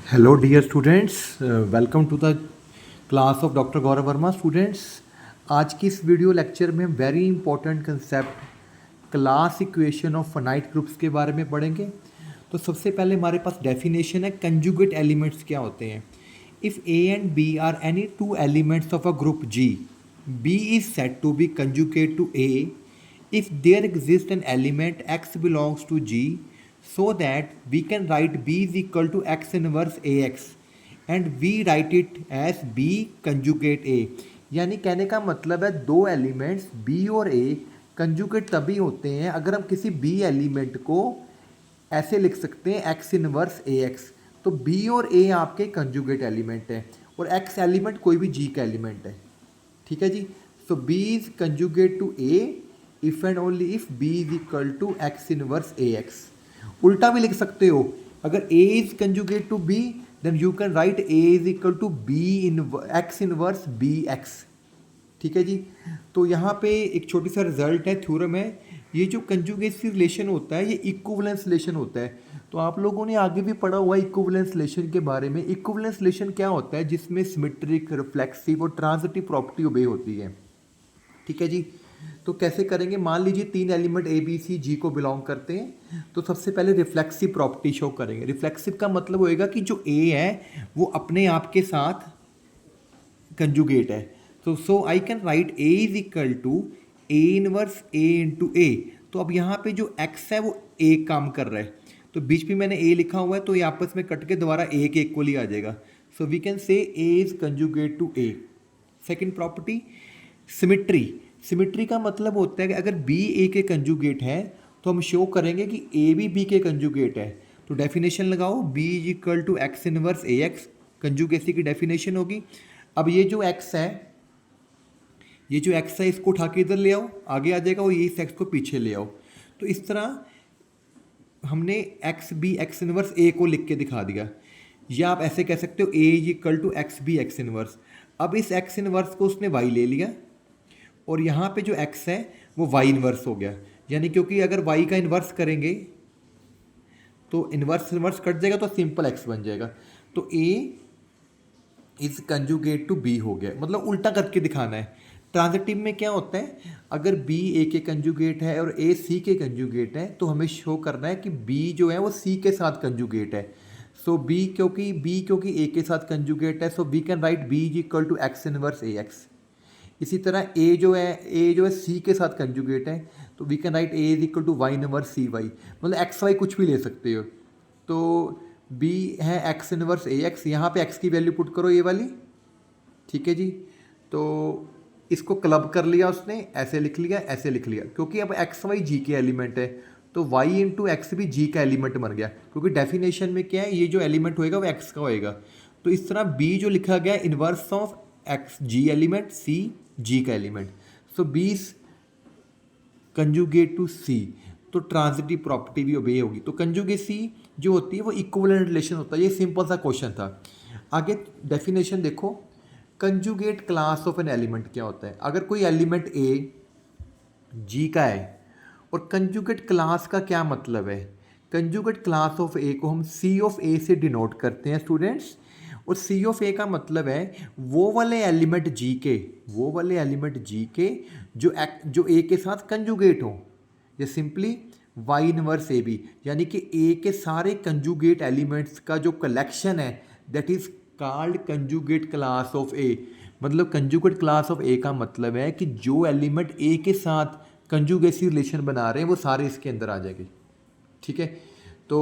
Hello, dear students. Welcome to the class of Dr. Gaurav Verma. Students, आज की इस video lecture में very important concept class equation of finite groups के बारे में पढ़ेंगे। तो सबसे पहले हमारे पास डेफिनेशन है कंजुगेट एलिमेंट्स क्या होते हैं। If A and B are any two elements of a group G, B is said to be conjugate to A if there exists an element x belongs to G, so that we can write B is equal to x inverse AX and we write it as B conjugate A। यानी कहने का मतलब है दो elements B और A conjugate तभी होते हैं अगर हम किसी B एलिमेंट को ऐसे लिख सकते हैं x इनवर्स AX। तो B और A आपके कंजुगेट एलिमेंट हैं और X एलिमेंट कोई भी G का एलिमेंट है। ठीक है जी। So B is conjugate to A if and only if B is equal to x inverse AX। उल्टा भी लिख सकते हो, अगर A is conjugate to B then you can write A is equal to B in X inverse BX। ठीक है जी। तो यहाँ पे एक छोटी सा रिजल्ट है, थ्योरम है। ये जो कंजुगेसी रिलेशन होता है ये इक्विवेलेंस रिलेशन होता है। तो आप लोगों ने आगे भी पढ़ा हुआ है इक्विवेलेंस रिलेशन के बारे में। इक्विवेलेंस रिलेशन क्या होता है? जिसमें सिमेट्रिक, रिफ्लेक्सिव और ट्रांजिटिव प्रॉपर्टी ओबे होती है। ठीक है जी। तो कैसे करेंगे? मान लीजिए तीन एलिमेंट ए बी सी जी को बिलोंग करते हैं। तो सबसे पहले रिफ्लेक्सिव प्रॉपर्टी शो करेंगे। रिफ्लेक्सिव का मतलब होएगा कि जो ए है वो अपने आप के साथ कंजुगेट है। तो so I can write A is equal to a inverse a into a. तो अब यहाँ पे जो एक्स है वो ए काम कर रहा है, तो बीच में मैंने ए लिखा हुआ है तो ये आपस में कट के दोबारा ए के इक्वली आ जाएगा। सो we can say A is conjugate to A. Second property symmetry. Symmetry का मतलब होता है कि अगर बी ए के कंजुगेट है तो हम शो करेंगे कि ए भी बी के कंजुगेट है। तो डेफिनेशन लगाओ, b is equal to x inverse A x, conjugacy की डेफिनेशन होगी। अब ये जो एक्स है इसको उठा के इधर ले आओ, आगे आ जाएगा, और ये इस एक्स को पीछे ले आओ। तो इस तरह हमने एक्स बी एक्स इनवर्स ए को लिख के दिखा दिया। या आप ऐसे कह सकते हो a is equal to x b x inverse. अब इस एक्स इनवर्स को उसने वाई ले लिया और यहाँ पे जो x है वो y इन्वर्स हो गया। यानी क्योंकि अगर y का इन्वर्स करेंगे तो इन्वर्स कट जाएगा तो सिंपल x बन जाएगा। तो a is conjugate to b हो गया, मतलब उल्टा करके दिखाना है। ट्रांजिटिव में क्या होता है? अगर b a के कंजुगेट है और a c के कंजुगेट है तो हमें शो करना है कि b जो है वो c के साथ कंजुगेट है। सो b क्योंकि a के साथ कंजुगेट है, so we can write b is equal to x inverse AX। इसी तरह ए जो है सी के साथ कंजुगेट है, तो we can write A is equal to Y inverse C Y, मतलब एक्स वाई कुछ भी ले सकते हो। तो बी है एक्स इनवर्स ए एक्स, यहाँ पे एक्स की वैल्यू पुट करो ये वाली। ठीक है जी। तो इसको क्लब कर लिया उसने, ऐसे लिख लिया, ऐसे लिख लिया, क्योंकि अब एक्स वाई जी के एलिमेंट है तो वाई इंटू एक्स भी जी का एलिमेंट बन गया, क्योंकि डेफिनेशन में क्या है, ये जो एलिमेंट होएगा वो एक्स का होएगा। तो इस तरह बी जो लिखा गया inverse of x G element, C G का element. So b conjugate to C, तो ट्रांजिटिव प्रॉपर्टी भी ओबे होगी। तो कंजुगेसी जो होती है वो इक्विवेलेंट रिलेशन होता है। ये सिंपल सा क्वेश्चन था। आगे डेफिनेशन देखो, conjugate class of an element क्या होता है? अगर कोई एलिमेंट ए जी का है, और कंजुगेट क्लास का क्या मतलब है? कंजुगेट क्लास ऑफ ए को हम सी ऑफ ए से डिनोट करते हैं स्टूडेंट्स। और सी ऑफ ए का मतलब है वो वाले एलिमेंट जी के जो ए के साथ कंजुगेट हो, या simply Y inverse A B, यानी कि ए के सारे कंजुगेट एलिमेंट्स का जो कलेक्शन है that is called conjugate class of a. मतलब कंजुगेट क्लास ऑफ ए का मतलब है कि जो एलिमेंट ए के साथ कंजुगेसी रिलेशन बना रहे हैं वो सारे इसके अंदर आ जाएंगे। ठीक है। तो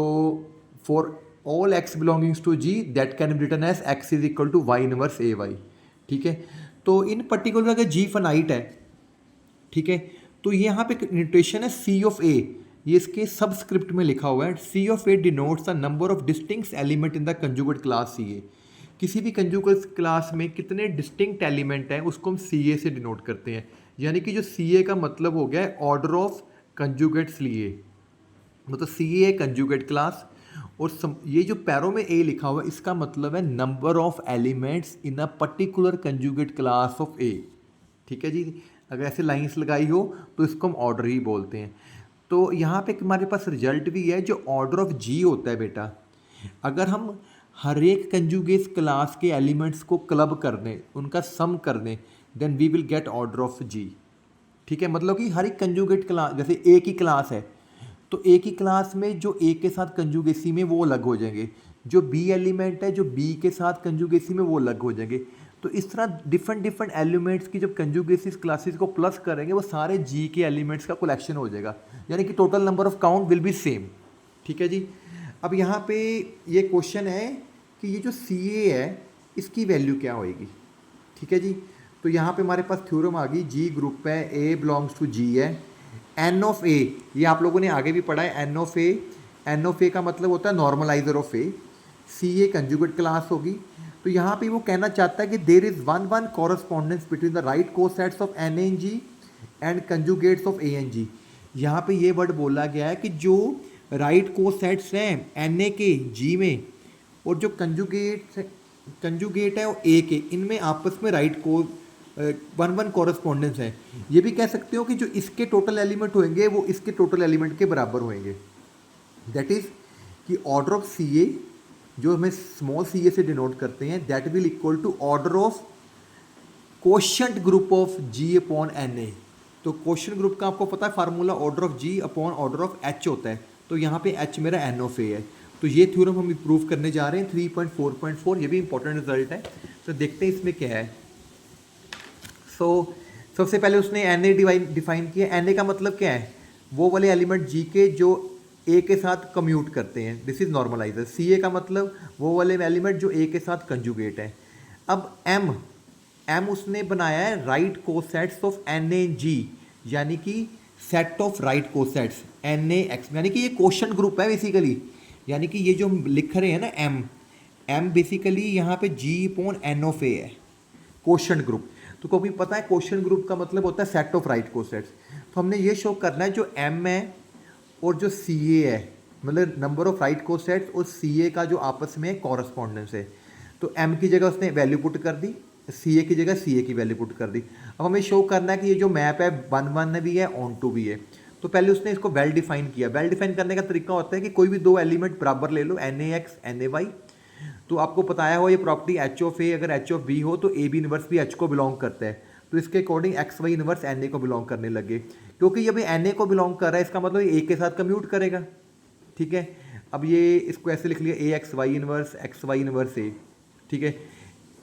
for all X belongings to G that can be written as X is equal to Y inverse A Y. ठीक है। तो इन पर्टिकुलर अगर जी फाइनाइट है, ठीक है, तो ये यहाँ पे नोटेशन है सी ऑफ ए, ये इसके सबस्क्रिप्ट में लिखा हुआ है। C of a denotes the number of distinct element in the conjugate class C a. किसी भी कंजुगेट क्लास में कितने डिस्टिंक्ट एलिमेंट हैं उसको हम सी ए से डिनोट करते हैं। यानी कि जो सी ए का मतलब हो गया है ऑर्डर ऑफ कंजुगेट सी ए, मतलब सी ए कंजुगेट क्लास। और ये जो पैरों में ए लिखा हुआ है इसका मतलब है number of elements in a particular conjugate class of a. ठीक है जी। अगर ऐसे लाइंस लगाई हो तो इसको हम ऑर्डर ही बोलते हैं। तो यहाँ पे हमारे पास रिजल्ट भी है, जो ऑर्डर ऑफ जी होता है बेटा, अगर हम हर एक कंजुगेस क्लास के एलिमेंट्स को क्लब करने, उनका सम करने, then we will get order of G. ठीक है, मतलब कि हर एक कंजुगेट क्लास, जैसे ए की क्लास है तो ए की क्लास में जो ए के साथ कंजुगेसी में वो अलग हो जाएंगे, जो बी एलिमेंट है जो बी के साथ कंजुगेसी में वो अलग हो जाएंगे। तो इस तरह डिफरेंट एलिमेंट्स की जब कंजुगेसिस क्लासेस को प्लस करेंगे वो सारे जी के एलिमेंट्स का कलेक्शन हो जाएगा, यानी कि total number of count will be same. ठीक है जी। अब यहाँ पे ये क्वेश्चन है कि ये जो सी ए है इसकी वैल्यू क्या होएगी। ठीक है जी। तो यहाँ पे हमारे पास थ्योरम आ गई, जी ग्रुप है, ए बिलोंग्स टू जी है, एन ऑफ ए, ये आप लोगों ने आगे भी पढ़ा है, एन ऑफ ए का मतलब होता है normalizer of A, C A conjugate class होगी। तो यहाँ पे वो कहना चाहता है कि there is one correspondence between the right cosets of N N G and conjugates of A N G. यहाँ पे ये वर्ड बोला गया है कि जो राइट कोसेट्स हैं एन ए के जी में और जो कंजुगेट है वो ए के, इनमें आपस में राइट को वन कॉरस्पॉन्डेंस है। ये भी कह सकते हो कि जो इसके टोटल एलिमेंट होंगे वो इसके टोटल एलिमेंट के बराबर होंगे। दैट इज़ कि ऑर्डर ऑफ सी ए, जो हमें स्मॉल सी ए से डिनोट करते हैं, that will equal to order of quotient group of G upon N ए। तो कोशेंट ग्रुप का आपको पता है formula order of G upon order of H होता है, तो यहाँ पे एच मेरा एन ऑफ ए है। तो ये थ्योरम हम प्रूव करने जा रहे हैं 3.4.4, ये भी इंपॉर्टेंट रिजल्ट है। तो देखते हैं इसमें क्या है। सबसे पहले उसने एन ए डिफाइन किया। एन ए का मतलब क्या है, वो वाले एलिमेंट जी के जो ए के साथ कम्यूट करते हैं, दिस इज नॉर्मलाइजर। सी ए का मतलब वो वाले एलिमेंट जो ए के साथ कंजुगेट है। अब एम उसने बनाया है right cosets of N a G, यानी कि set of right cosets N A x, यानी कि ये कोशेंट ग्रुप है बेसिकली। यानी कि ये जो हम लिख रहे हैं ना एम बेसिकली यहाँ पे जी अपॉन एन ऑफ ए है, कोशेंट ग्रुप। तो को भी पता है कोशेंट ग्रुप का मतलब होता है सेट ऑफ राइट कोसेट्स। तो हमने ये शो करना है जो एम है और जो सी ए है, मतलब नंबर ऑफ राइट कोसेट्स और सी ए का जो आपस में कॉरस्पॉन्डेंस है। तो एम की जगह उसने वैल्यू पुट कर दी, सी ए की जगह सी ए की वैल्यू पुट कर दी। अब हमें शो करना है कि ये जो मैप है 1 भी है, ऑन टू भी है। तो पहले उसने इसको वेल डिफाइन किया। वेल डिफाइन करने का तरीका होता है कि कोई भी दो एलिमेंट बराबर ले लो, N A x N a y. तो आपको बताया हो ये प्रॉपर्टी एच ऑफ ए, अगर एच ऑफ बी हो तो ए बी इनवर्स भी एच को बिलोंग करता है। तो इसके according X Y inverse N A को बिलोंग करने लगे, क्योंकि ये भी एन ए को बिलोंग कर रहा है, इसका मतलब ए के साथ कम्यूट करेगा। ठीक है, अब ये इसको ऐसे लिख लिया, ए एक्स वाई इनवर्स ए। ठीक है,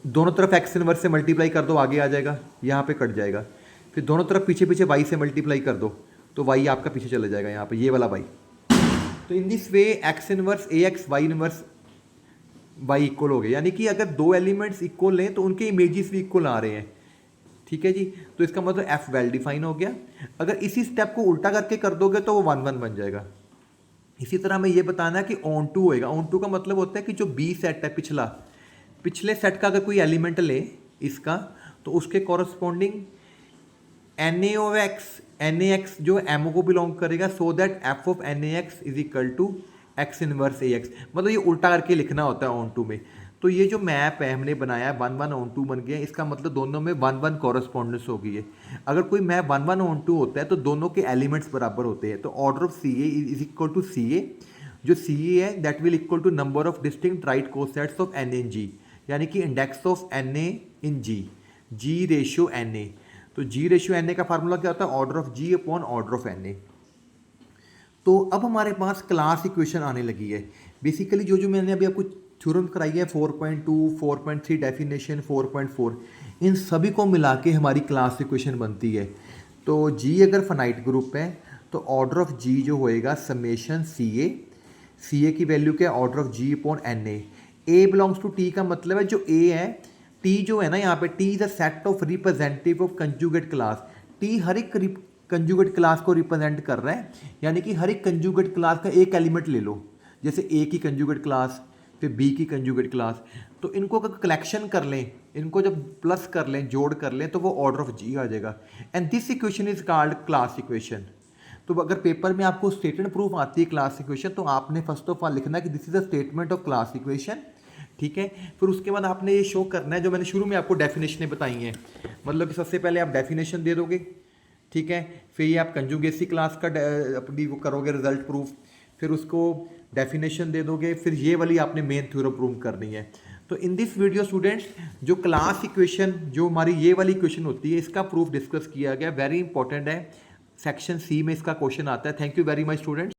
दोनों तरफ एक्स इनवर्स से मल्टीप्लाई कर दो, आगे आ जाएगा, यहाँ पे कट जाएगा। फिर दोनों तरफ पीछे पीछे वाई से मल्टीप्लाई कर दो तो वाई आपका पीछे चला जाएगा, यहाँ पे ये वाला वाई। तो in this way X inverse A X Y inverse Y equal हो गए, यानी कि अगर दो एलिमेंट्स इक्वल लें तो उनके इमेजेस भी इक्वल आ रहे हैं। ठीक है जी, तो इसका मतलब एफ वेल डिफाइन हो गया। अगर इसी स्टेप को उल्टा करके कर दोगे तो वो 1 बन जाएगा। इसी तरह हमें ये बताना है कि ऑन टू होएगा। ऑन टू का मतलब होता है कि जो बी सेट है, पिछले सेट का अगर कोई एलिमेंट ले इसका, तो उसके कॉरस्पॉन्डिंग एन ए एक्स जो एम को बिलोंग करेगा, so that F of N A X is equal to x inverse A X. मतलब ये उल्टा करके लिखना होता है ऑन टू में। तो ये जो मैप है हमने बनाया 1 ऑन टू बन गया, इसका मतलब दोनों में 1 कॉरस्पॉन्डेंस हो गई है। अगर कोई मैप 1 ऑन टू होता है तो दोनों के एलिमेंट्स बराबर होते हैं। तो order of C a is equal to C ए, जो सी ए है that will equal to number of distinct right cosets of N in G, यानी कि index of N a in G ratio N ए। तो G ratio N ए का formula क्या होता है, order of G upon order of N ए। तो अब हमारे पास क्लास इक्वेशन आने लगी है। बेसिकली जो मैंने अभी आपको थ्योरम कराई है 4.2, 4.3 डेफिनेशन, 4.4, इन सभी को मिला के हमारी क्लास इक्वेशन बनती है। तो जी अगर फाइनाइट ग्रुप है तो ऑर्डर ऑफ जी जो होएगा समेशन सी ए की वैल्यू क्या है, order of G upon N A belongs to T का मतलब है जो ए है, टी जो है ना यहाँ पे, T is a set of representative of conjugate class. T हर एक कंजुगेट क्लास को रिप्रेजेंट कर रहा है, यानी कि हर एक कंजुगेट क्लास का एक एलिमेंट ले लो, जैसे ए की कंजुगेट क्लास, फिर बी की कंजुगेट क्लास। तो इनको अगर कलेक्शन कर लें, इनको जब प्लस कर लें, जोड़ कर लें, तो वो ऑर्डर ऑफ जी आ जाएगा। And this equation is called class equation. तो अगर पेपर में आपको स्टेटमेंट प्रूफ आती है क्लास इक्वेशन, तो आपने फर्स्ट ऑफ ऑल लिखना कि this is a statement of class equation. ठीक है, फिर उसके बाद आपने ये शो करना है जो मैंने शुरू में आपको डेफिनेशनें बताई हैं। मतलब कि सबसे पहले आप डेफिनेशन दे दोगे, ठीक है, फिर ये आप कंजुगेसी क्लास का अपनी वो करोगे रिजल्ट प्रूफ, फिर उसको डेफिनेशन दे दोगे, फिर ये वाली आपने मेन थ्योरम प्रूव करनी है। तो इन दिस वीडियो स्टूडेंट्स जो क्लास इक्वेशन जो हमारी ये वाली इक्वेशन होती है इसका प्रूफ डिस्कस किया गया, वेरी इंपॉर्टेंट है, सेक्शन सी में इसका क्वेश्चन आता है। Thank you very much students.